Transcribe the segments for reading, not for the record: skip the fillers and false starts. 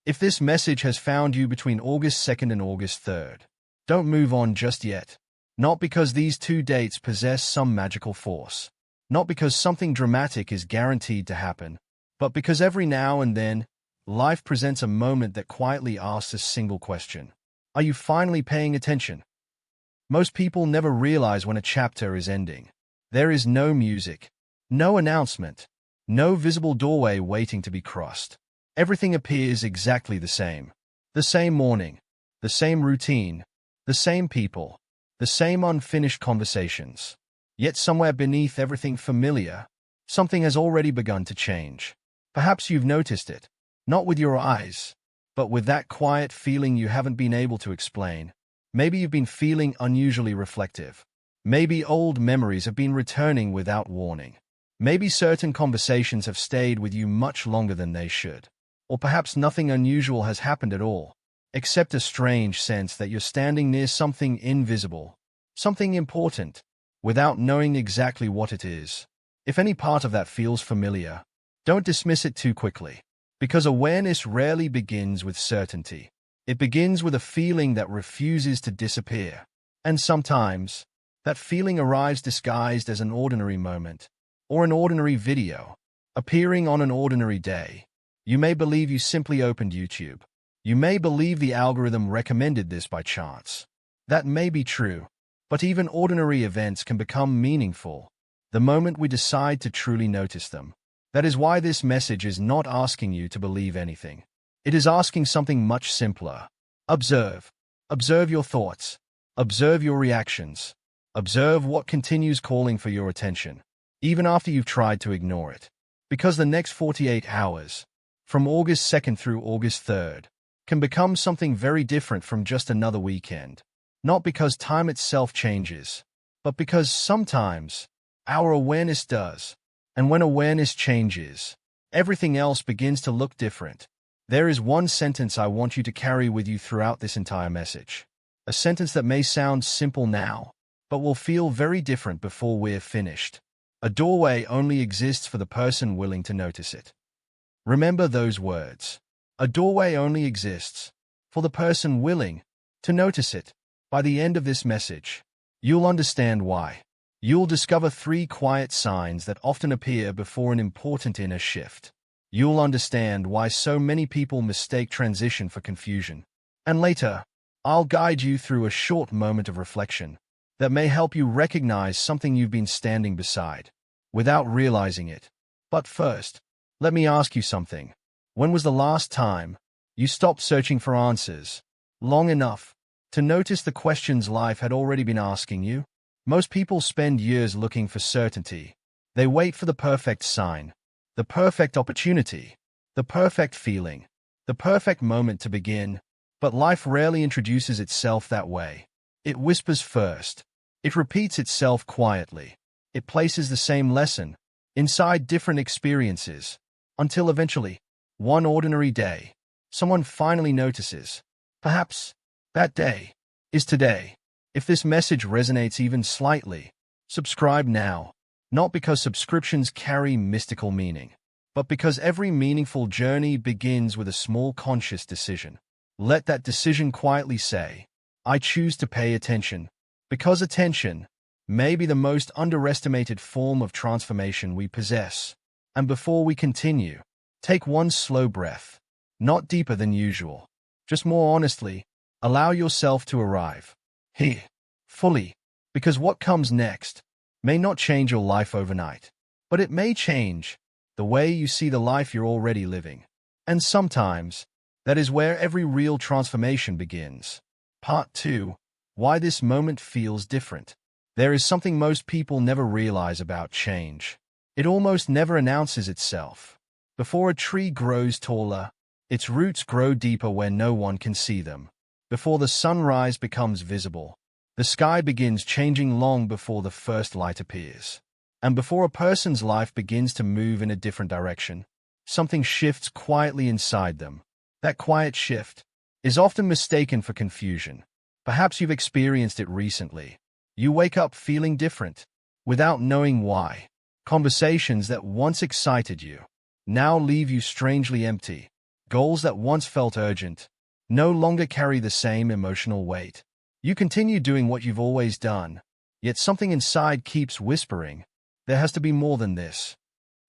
If this message has found you between August 2nd and August 3rd, don't move on just yet. Not because these two dates possess some magical force. Not because something dramatic is guaranteed to happen, but because every now and then, life presents a moment that quietly asks a single question. Are you finally paying attention? Most people never realize when a chapter is ending. There is no music, no announcement, no visible doorway waiting to be crossed. Everything appears exactly the same. The same morning, the same routine, the same people, the same unfinished conversations. Yet somewhere beneath everything familiar, something has already begun to change. Perhaps you've noticed it, not with your eyes, but with that quiet feeling you haven't been able to explain. Maybe you've been feeling unusually reflective. Maybe old memories have been returning without warning. Maybe certain conversations have stayed with you much longer than they should. Or perhaps nothing unusual has happened at all, except a strange sense that you're standing near something invisible, something important, without knowing exactly what it is. If any part of that feels familiar, don't dismiss it too quickly, because awareness rarely begins with certainty. It begins with a feeling that refuses to disappear. And sometimes, that feeling arrives disguised as an ordinary moment, or an ordinary video, appearing on an ordinary day. You may believe you simply opened YouTube. You may believe the algorithm recommended this by chance. That may be true, but even ordinary events can become meaningful the moment we decide to truly notice them. That is why this message is not asking you to believe anything. It is asking something much simpler. Observe. Observe your thoughts. Observe your reactions. Observe what continues calling for your attention, even after you've tried to ignore it. Because the next 48 hours, from August 2nd through August 3rd, can become something very different from just another weekend. Not because time itself changes, but because sometimes our awareness does. And when awareness changes, everything else begins to look different. There is one sentence I want you to carry with you throughout this entire message. A sentence that may sound simple now, but will feel very different before we're finished. A doorway only exists for the person willing to notice it. Remember those words. A doorway only exists for the person willing to notice it. By the end of this message, you'll understand why. You'll discover 3 quiet signs that often appear before an important inner shift. You'll understand why so many people mistake transition for confusion. And later, I'll guide you through a short moment of reflection that may help you recognize something you've been standing beside without realizing it. But first, let me ask you something. When was the last time you stopped searching for answers long enough to notice the questions life had already been asking you? Most people spend years looking for certainty. They wait for the perfect sign, the perfect opportunity, the perfect feeling, the perfect moment to begin. But life rarely introduces itself that way. It whispers first. It repeats itself quietly. It places the same lesson inside different experiences, until eventually, one ordinary day, someone finally notices. Perhaps that day is today. If this message resonates even slightly, subscribe now. Not because subscriptions carry mystical meaning, but because every meaningful journey begins with a small conscious decision. Let that decision quietly say, I choose to pay attention, because attention may be the most underestimated form of transformation we possess. And before we continue, take one slow breath, not deeper than usual. Just more honestly, allow yourself to arrive here, fully, because what comes next may not change your life overnight, but it may change the way you see the life you're already living. And sometimes, that is where every real transformation begins. Part 2. Why this moment feels different. There is something most people never realize about change. It almost never announces itself. Before a tree grows taller, its roots grow deeper where no one can see them. Before the sunrise becomes visible, the sky begins changing long before the first light appears. And before a person's life begins to move in a different direction, something shifts quietly inside them. That quiet shift is often mistaken for confusion. Perhaps you've experienced it recently. You wake up feeling different, without knowing why. Conversations that once excited you now leave you strangely empty. Goals that once felt urgent no longer carry the same emotional weight. You continue doing what you've always done, yet something inside keeps whispering, there has to be more than this.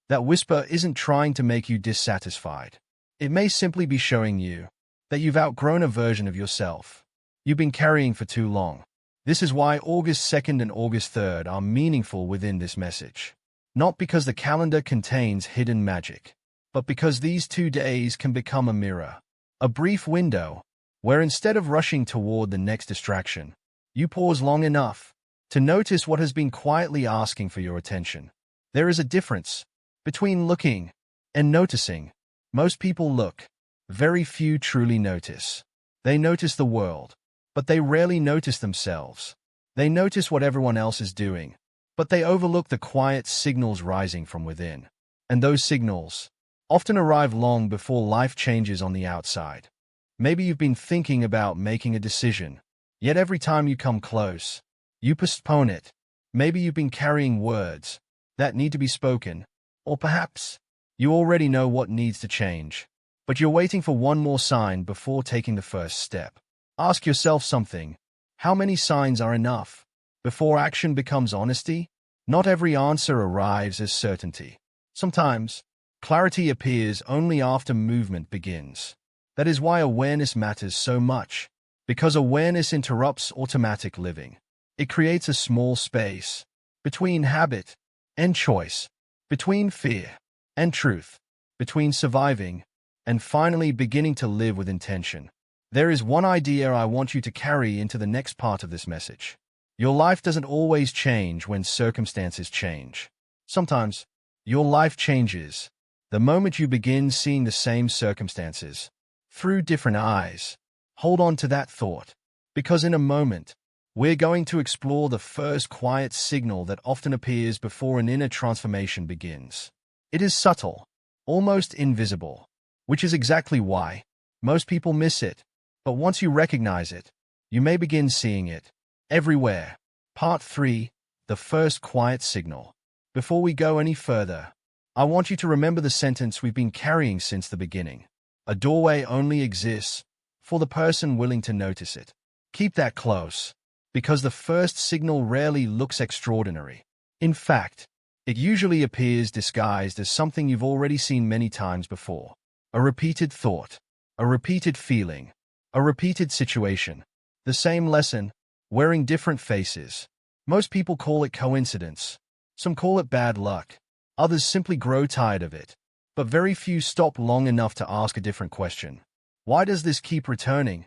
That whisper isn't trying to make you dissatisfied. It may simply be showing you that you've outgrown a version of yourself you've been carrying for too long. This is why August 2nd and August 3rd are meaningful within this message. Not because the calendar contains hidden magic, but because these 2 days can become a mirror. A brief window where instead of rushing toward the next distraction, you pause long enough to notice what has been quietly asking for your attention. There is a difference between looking and noticing. Most people look. Very few truly notice. They notice the world, but they rarely notice themselves. They notice what everyone else is doing, but they overlook the quiet signals rising from within. And those signals often arrive long before life changes on the outside. Maybe you've been thinking about making a decision, yet every time you come close, you postpone it. Maybe you've been carrying words that need to be spoken, or perhaps you already know what needs to change, but you're waiting for one more sign before taking the first step. Ask yourself something. How many signs are enough before action becomes honesty? Not every answer arrives as certainty. Sometimes, clarity appears only after movement begins. That is why awareness matters so much, because awareness interrupts automatic living. It creates a small space between habit and choice, between fear and truth, between surviving and finally beginning to live with intention. There is one idea I want you to carry into the next part of this message. Your life doesn't always change when circumstances change. Sometimes, your life changes the moment you begin seeing the same circumstances through different eyes. Hold on to that thought, because in a moment, we're going to explore the first quiet signal that often appears before an inner transformation begins. It is subtle, almost invisible, which is exactly why most people miss it. But once you recognize it, you may begin seeing it everywhere. Part 3, the first quiet signal. Before we go any further, I want you to remember the sentence we've been carrying since the beginning. A doorway only exists for the person willing to notice it. Keep that close, because the first signal rarely looks extraordinary. In fact, it usually appears disguised as something you've already seen many times before. A repeated thought, a repeated feeling, a repeated situation. The same lesson, wearing different faces. Most people call it coincidence. Some call it bad luck. Others simply grow tired of it. But very few stop long enough to ask a different question. Why does this keep returning?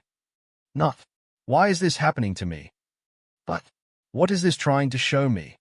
Not, why is this happening to me? But, what is this trying to show me?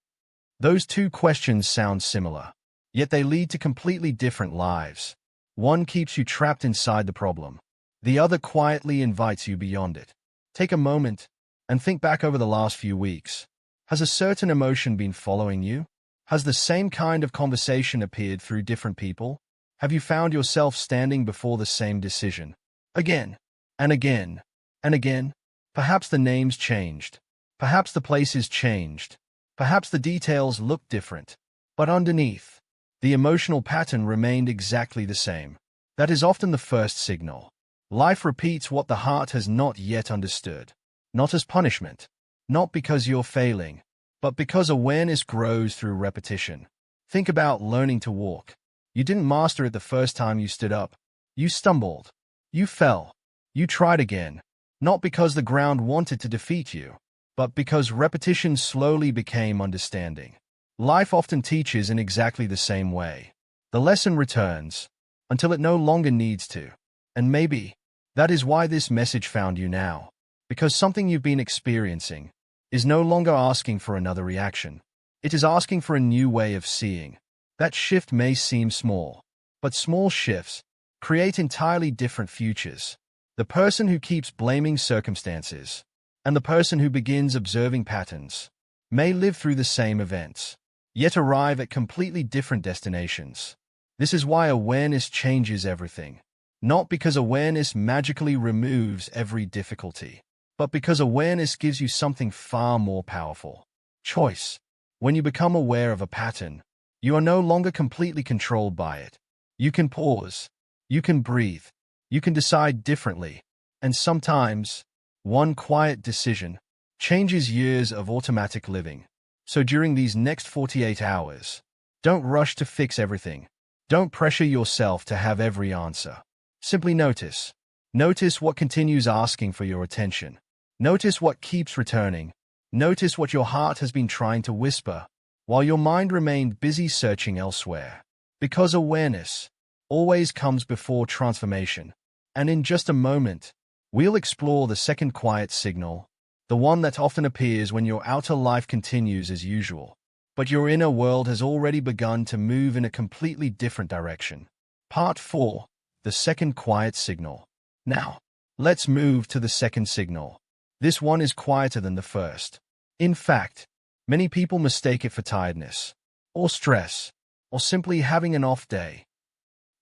Those two questions sound similar, yet they lead to completely different lives. One keeps you trapped inside the problem. The other quietly invites you beyond it. Take a moment and think back over the last few weeks. Has a certain emotion been following you? Has the same kind of conversation appeared through different people? Have you found yourself standing before the same decision? Again, and again, and again? Perhaps the names changed. Perhaps the places changed. Perhaps the details looked different. But underneath, the emotional pattern remained exactly the same. That is often the first signal. Life repeats what the heart has not yet understood. Not as punishment. Not because you're failing, but because awareness grows through repetition. Think about learning to walk. You didn't master it the first time you stood up. You stumbled. You fell. You tried again. Not because the ground wanted to defeat you, but because repetition slowly became understanding. Life often teaches in exactly the same way. The lesson returns until it no longer needs to. And maybe that is why this message found you now. Because something you've been experiencing is no longer asking for another reaction. It is asking for a new way of seeing. That shift may seem small, but small shifts create entirely different futures. The person who keeps blaming circumstances and the person who begins observing patterns may live through the same events, yet arrive at completely different destinations. This is why awareness changes everything. Not because awareness magically removes every difficulty, but because awareness gives you something far more powerful: choice. When you become aware of a pattern, you are no longer completely controlled by it. You can pause. You can breathe. You can decide differently. And sometimes, one quiet decision changes years of automatic living. So during these next 48 hours, don't rush to fix everything. Don't pressure yourself to have every answer. Simply notice. Notice what continues asking for your attention. Notice what keeps returning. Notice what your heart has been trying to whisper, while your mind remained busy searching elsewhere. Because awareness always comes before transformation. And in just a moment, we'll explore the second quiet signal, the one that often appears when your outer life continues as usual, but your inner world has already begun to move in a completely different direction. Part 4. The second quiet signal. Now, let's move to the second signal. This one is quieter than the first. In fact, many people mistake it for tiredness, or stress, or simply having an off day.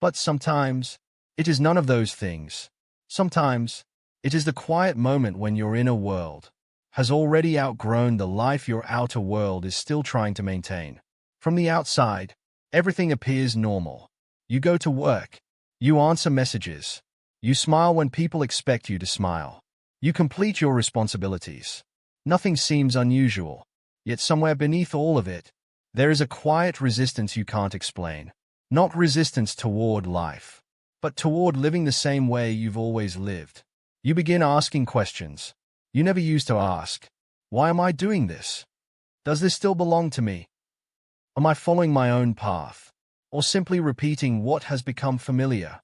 But sometimes, it is none of those things. Sometimes, it is the quiet moment when your inner world has already outgrown the life your outer world is still trying to maintain. From the outside, everything appears normal. You go to work. You answer messages. You smile when people expect you to smile. You complete your responsibilities. Nothing seems unusual. Yet somewhere beneath all of it, there is a quiet resistance you can't explain. Not resistance toward life, but toward living the same way you've always lived. You begin asking questions you never used to ask. Why am I doing this? Does this still belong to me? Am I following my own path, or simply repeating what has become familiar?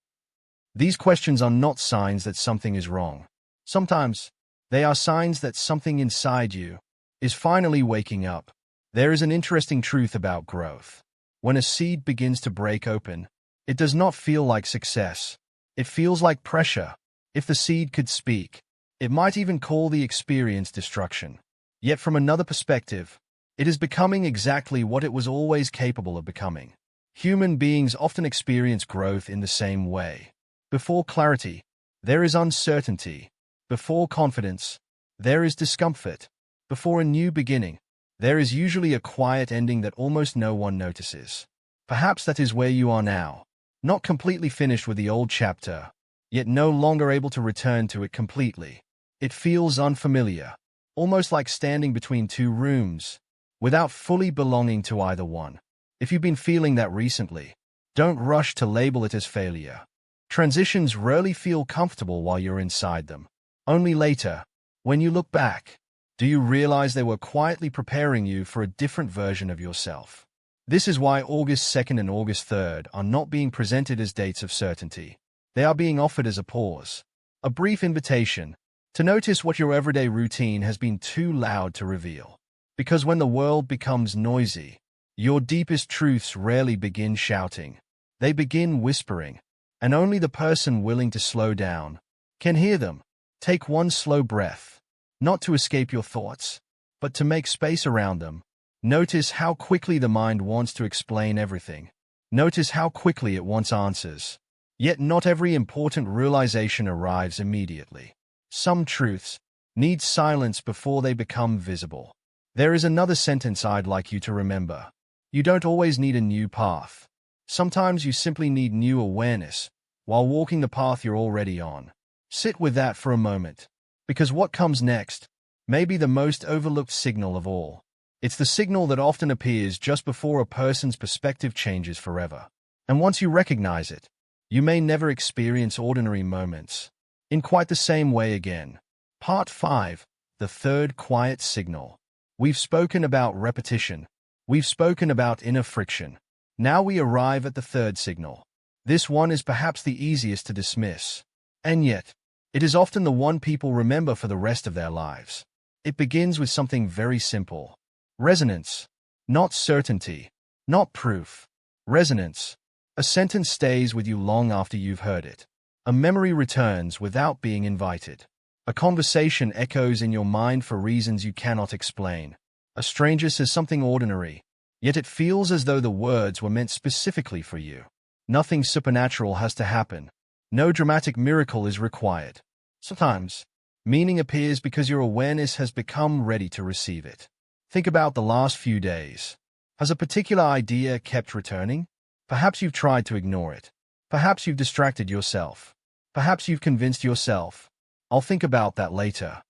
These questions are not signs that something is wrong. Sometimes, they are signs that something inside you is finally waking up. There is an interesting truth about growth. When a seed begins to break open, it does not feel like success. It feels like pressure. If the seed could speak, it might even call the experience destruction. Yet from another perspective, it is becoming exactly what it was always capable of becoming. Human beings often experience growth in the same way. Before clarity, there is uncertainty. Before confidence, there is discomfort. Before a new beginning, there is usually a quiet ending that almost no one notices. Perhaps that is where you are now, not completely finished with the old chapter, yet no longer able to return to it completely. It feels unfamiliar, almost like standing between two rooms, without fully belonging to either one. If you've been feeling that recently, don't rush to label it as failure. Transitions rarely feel comfortable while you're inside them. Only later, when you look back, do you realize they were quietly preparing you for a different version of yourself. This is why August 2nd and August 3rd are not being presented as dates of certainty. They are being offered as a pause, a brief invitation to notice what your everyday routine has been too loud to reveal. Because when the world becomes noisy, your deepest truths rarely begin shouting. They begin whispering, and only the person willing to slow down can hear them. Take one slow breath, not to escape your thoughts, but to make space around them. Notice how quickly the mind wants to explain everything. Notice how quickly it wants answers. Yet not every important realization arrives immediately. Some truths need silence before they become visible. There is another sentence I'd like you to remember. You don't always need a new path. Sometimes you simply need new awareness while walking the path you're already on. Sit with that for a moment, because what comes next may be the most overlooked signal of all. It's the signal that often appears just before a person's perspective changes forever. And once you recognize it, you may never experience ordinary moments in quite the same way again. Part 5. The third quiet signal. We've spoken about repetition. We've spoken about inner friction. Now we arrive at the third signal. This one is perhaps the easiest to dismiss. And yet, it is often the one people remember for the rest of their lives. It begins with something very simple. Resonance. Not certainty. Not proof. Resonance. A sentence stays with you long after you've heard it. A memory returns without being invited. A conversation echoes in your mind for reasons you cannot explain. A stranger says something ordinary, yet it feels as though the words were meant specifically for you. Nothing supernatural has to happen. No dramatic miracle is required. Sometimes, meaning appears because your awareness has become ready to receive it. Think about the last few days. Has a particular idea kept returning? Perhaps you've tried to ignore it. Perhaps you've distracted yourself. Perhaps you've convinced yourself, I'll think about that later.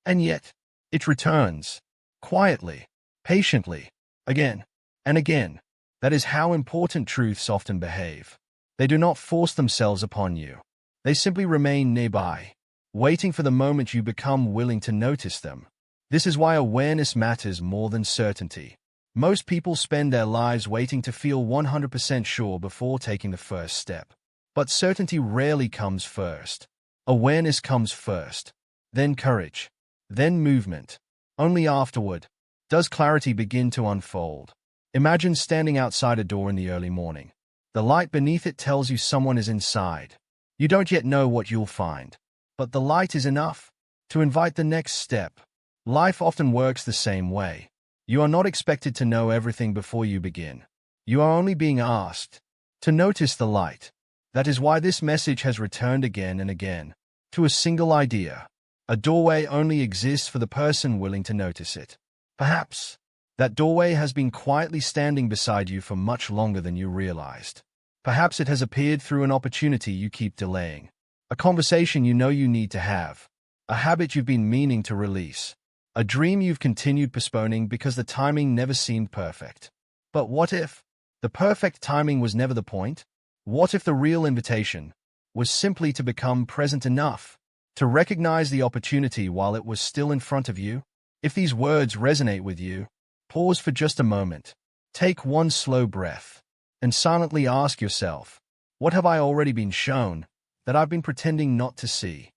And yet, it returns, quietly, patiently, again and again. That is how important truths often behave. They do not force themselves upon you. They simply remain nearby, waiting for the moment you become willing to notice them. This is why awareness matters more than certainty. Most people spend their lives waiting to feel 100% sure before taking the first step. But certainty rarely comes first. Awareness comes first, then courage, then movement. Only afterward does clarity begin to unfold. Imagine standing outside a door in the early morning. The light beneath it tells you someone is inside. You don't yet know what you'll find, but the light is enough to invite the next step. Life often works the same way. You are not expected to know everything before you begin. You are only being asked to notice the light. That is why this message has returned again and again to a single idea. A doorway only exists for the person willing to notice it. Perhaps that doorway has been quietly standing beside you for much longer than you realized. Perhaps it has appeared through an opportunity you keep delaying, a conversation you know you need to have, a habit you've been meaning to release, a dream you've continued postponing because the timing never seemed perfect. But what if the perfect timing was never the point? What if the real invitation was simply to become present enough to recognize the opportunity while it was still in front of you? If these words resonate with you, pause for just a moment. Take one slow breath and silently ask yourself, what have I already been shown that I've been pretending not to see?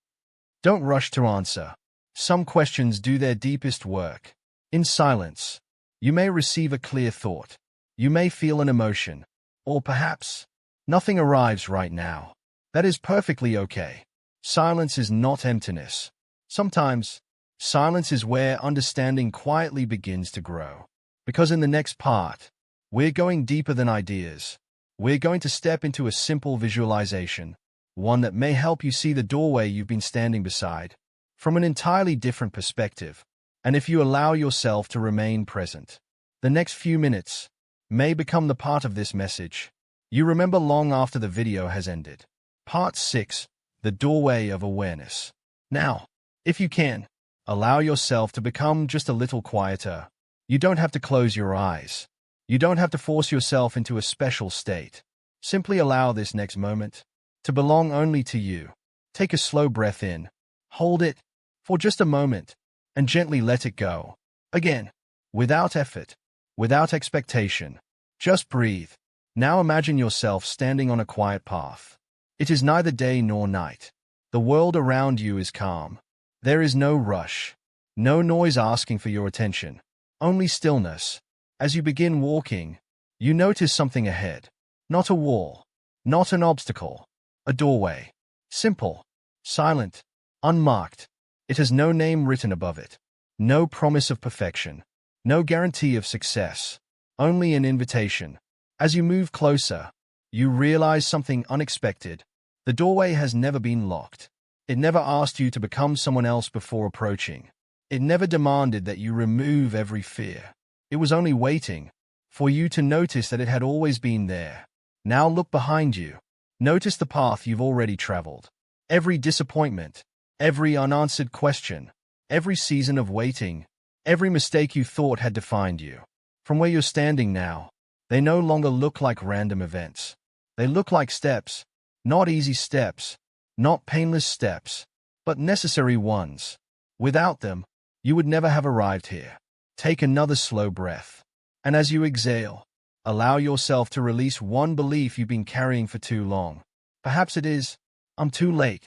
Don't rush to answer. Some questions do their deepest work in silence. You may receive a clear thought. You may feel an emotion. Or perhaps nothing arrives right now. That is perfectly okay. Silence is not emptiness. Sometimes, silence is where understanding quietly begins to grow. Because in the next part, we're going deeper than ideas. We're going to step into a simple visualization, one that may help you see the doorway you've been standing beside from an entirely different perspective. And if you allow yourself to remain present, the next few minutes may become the part of this message you remember long after the video has ended. Part 6. The Doorway of Awareness. Now, if you can, allow yourself to become just a little quieter. You don't have to close your eyes. You don't have to force yourself into a special state. Simply allow this next moment to belong only to you. Take a slow breath in, hold it for just a moment, and gently let it go. Again, without effort, without expectation. Just breathe. Now imagine yourself standing on a quiet path. It is neither day nor night. The world around you is calm. There is no rush, no noise asking for your attention, only stillness. As you begin walking, you notice something ahead. Not a wall, not an obstacle, a doorway. Simple, silent, unmarked. It has no name written above it, no promise of perfection, no guarantee of success, only an invitation. As you move closer, you realize something unexpected. The doorway has never been locked. It never asked you to become someone else before approaching. It never demanded that you remove every fear. It was only waiting for you to notice that it had always been there. Now look behind you. Notice the path you've already traveled. Every disappointment, every unanswered question, every season of waiting, every mistake you thought had defined you. From where you're standing now, they no longer look like random events. They look like steps, not easy steps, not painless steps, but necessary ones. Without them, you would never have arrived here. Take another slow breath, and as you exhale, allow yourself to release one belief you've been carrying for too long. Perhaps it is, I'm too late.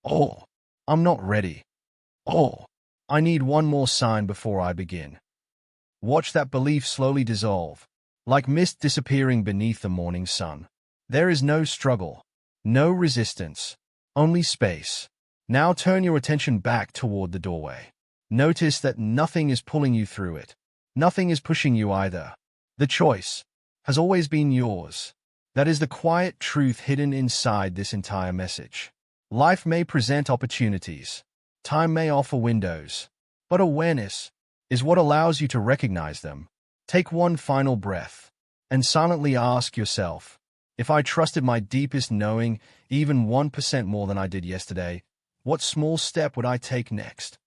Or, I'm not ready. Or, I need one more sign before I begin. Watch that belief slowly dissolve, like mist disappearing beneath the morning sun. There is no struggle, no resistance, only space. Now turn your attention back toward the doorway. Notice that nothing is pulling you through it. Nothing is pushing you either. The choice has always been yours. That is the quiet truth hidden inside this entire message. Life may present opportunities. Time may offer windows. But awareness is what allows you to recognize them. Take one final breath and silently ask yourself, If I trusted my deepest knowing even 1% more than I did yesterday, what small step would I take next?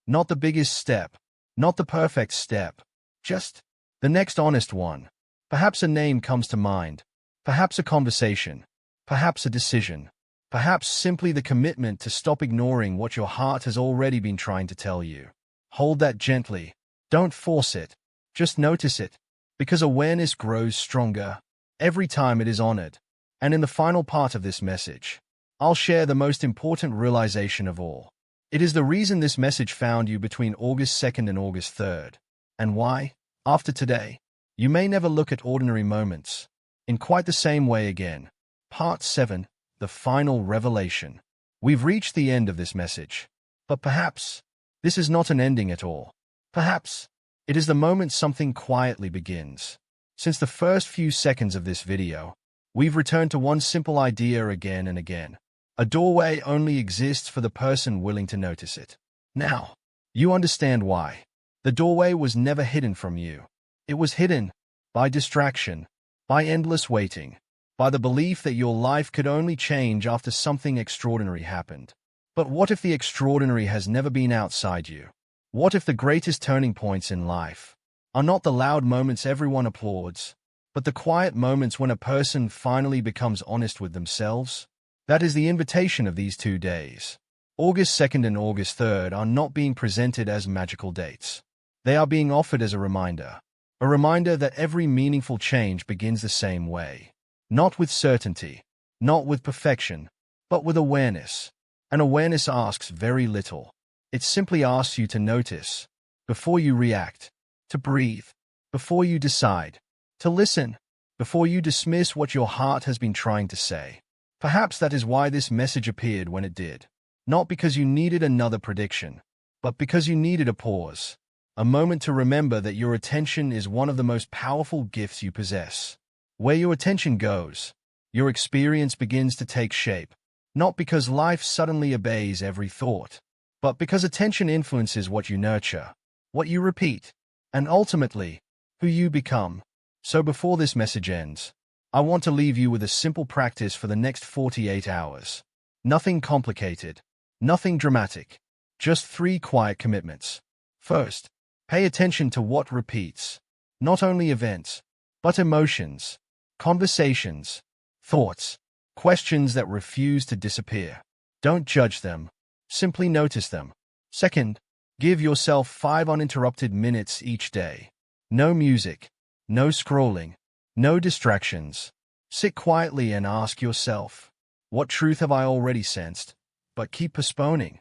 Not the biggest step, not the perfect step, just the next honest one. Perhaps a name comes to mind, perhaps a conversation, perhaps a decision, perhaps simply the commitment to stop ignoring what your heart has already been trying to tell you. Hold that gently. Don't force it. Just notice it, because awareness grows stronger every time it is honored. And in the final part of this message, I'll share the most important realization of all. It is the reason this message found you between August 2nd and August 3rd, and why, after today, you may never look at ordinary moments in quite the same way again. Part 7, the final revelation. We've reached the end of this message, but perhaps this is not an ending at all. Perhaps it is the moment something quietly begins. Since the first few seconds of this video, we've returned to one simple idea again and again. A doorway only exists for the person willing to notice it. Now, you understand why. The doorway was never hidden from you. It was hidden by distraction, by endless waiting, by the belief that your life could only change after something extraordinary happened. But what if the extraordinary has never been outside you? What if the greatest turning points in life are not the loud moments everyone applauds, but the quiet moments when a person finally becomes honest with themselves? That is the invitation of these 2 days. August 2nd and August 3rd are not being presented as magical dates. They are being offered as a reminder that every meaningful change begins the same way. Not with certainty, not with perfection, but with awareness. And awareness asks very little. It simply asks you to notice before you react, to breathe before you decide, to listen before you dismiss what your heart has been trying to say. Perhaps that is why this message appeared when it did. Not because you needed another prediction, but because you needed a pause, a moment to remember that your attention is one of the most powerful gifts you possess. Where your attention goes, your experience begins to take shape, not because life suddenly obeys every thought, but because attention influences what you nurture, what you repeat, and ultimately, who you become. So before this message ends, I want to leave you with a simple practice for the next 48 hours. Nothing complicated, nothing dramatic, just 3 quiet commitments. First, pay attention to what repeats, not only events, but emotions, conversations, thoughts, questions that refuse to disappear. Don't judge them, simply notice them. Second, give yourself 5 uninterrupted minutes each day. No music, no scrolling, no distractions. Sit quietly and ask yourself, what truth have I already sensed, but keep postponing?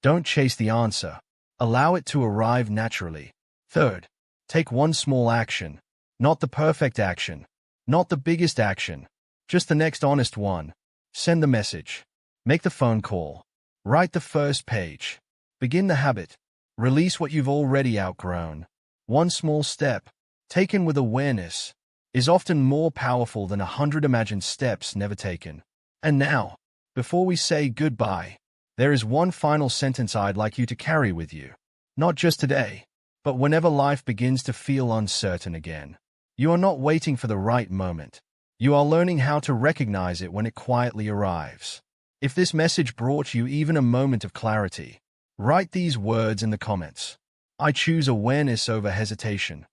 Don't chase the answer. Allow it to arrive naturally. Third, take one small action, not the perfect action, not the biggest action, just the next honest one. Send the message. Make the phone call. Write the first page. Begin the habit. Release what you've already outgrown. One small step, taken with awareness, is often more powerful than 100 imagined steps never taken. And now, before we say goodbye, there is one final sentence I'd like you to carry with you. Not just today, but whenever life begins to feel uncertain again. You are not waiting for the right moment. You are learning how to recognize it when it quietly arrives. If this message brought you even a moment of clarity, write these words in the comments. I choose awareness over hesitation.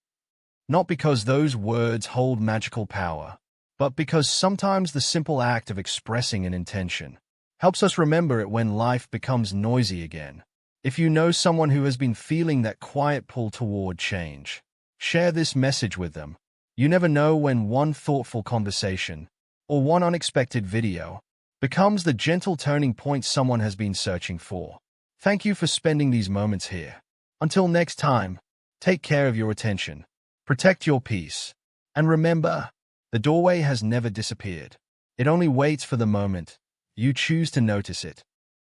Not because those words hold magical power, but because sometimes the simple act of expressing an intention helps us remember it when life becomes noisy again. If you know someone who has been feeling that quiet pull toward change, share this message with them. You never know when one thoughtful conversation or one unexpected video becomes the gentle turning point someone has been searching for. Thank you for spending these moments here. Until next time, take care of your attention, protect your peace, and remember, the doorway has never disappeared. It only waits for the moment you choose to notice it.